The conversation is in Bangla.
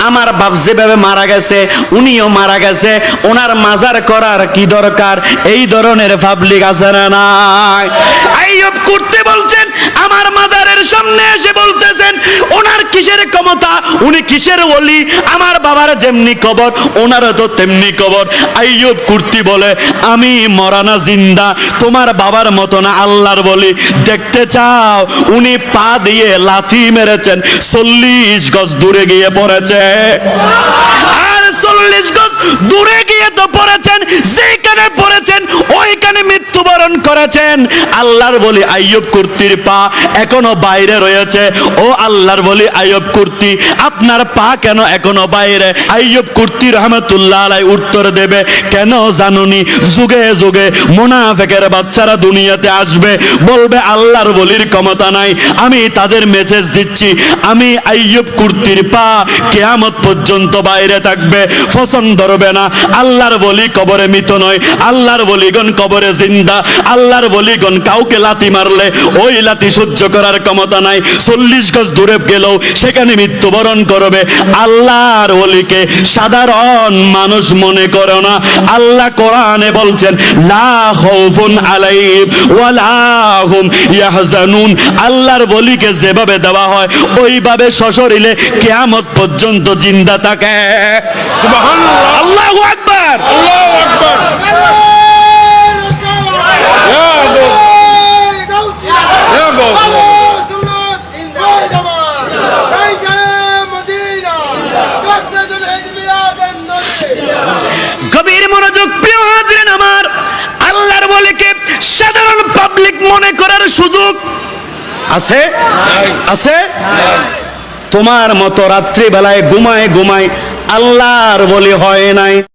আমার বাপ যেভাবে মারা গেছে উনিও মারা গেছে, ওনার মাজার করার কি দরকার? এই ধরনের পাবলিক আছে না নাই? আইয়ুব কুর্তি বলছেন, আমার মাজারের সামনে এসে বলতেছেন ওনার কিসের ক্ষমতা, উনি কিসের ওলি, আমার বাবার যেমনি কবর ওনারও তো তেমনি কবর। আইয়ুব কুর্তি বলে, আমি মরা না জিন্দা, তোমার বাবার মতো না, আল্লাহর বলি। দেখতে চাও? উনি পা দিয়ে লাথি মেরেছেন, 40 গজ দূরে গিয়ে পড়েছে। আর 40 গজ দূরে গিয়ে তো পড়েছেন, যেখানে পড়েছেন ওইখানে মৃত্যুবরণ করেছেন। আল্লাহর বলি আইয়ুব কুর্তির পা এখনো বাইরে রয়েছে। ও আল্লাহর বলি আইয়ুব কুর্তি, আপনার পা কেন এখনো বাইরে? আইয়ুব কুর্তি রহমতুল্লাহ আলাইহি উত্তর দেবে, কেন জানুনি? যুগে যুগে মুনাফিকের বাচ্চারা দুনিয়াতে আসবে, বলবে আল্লাহর বলির ক্ষমতা নাই। আমি তাদের মেসেজ দিচ্ছি, আমি আইয়ুব কুর্তির পা কিয়ামত পর্যন্ত বাইরে থাকবে, পছন্দ হবে না। আল্লাহর বলি কবরে মৃত নয়, আল্লাহর বলিগণ কবরে জিন্দা। আল্লাহর বলিগণ কাউকে লাথি মারলে ওই লাথি সহ্য করার ক্ষমতা নাই, 40 গজ দূরে গেলেও সেখানে মৃত্যুবরণ করবে। আল্লাহর ওলিকে সাধারণ মানুষ মনে করো না। আল্লাহ কোরআনে বলছেন, লা খাউফুন আলাইহিম ওয়ালা হুম ইয়াহজানুন। আল্লাহর ওলিকে যেভাবে দেওয়া হয় ওইভাবে সশরীরে কিয়ামত পর্যন্ত জিন্দা থাকে। সুবহানাল্লাহ, আল্লাহু আকবার, আল্লাহু আকবার। গভীর মনোযোগ প্রিয় হাজিরিন আমার, আল্লাহর বলিকে সাধারণ পাবলিক মনে করার সুযোগ আছে? আছে? তোমার মতো রাত্রিবেলায় ঘুমায় ঘুমায় আল্লাহর বলি হয় নাই।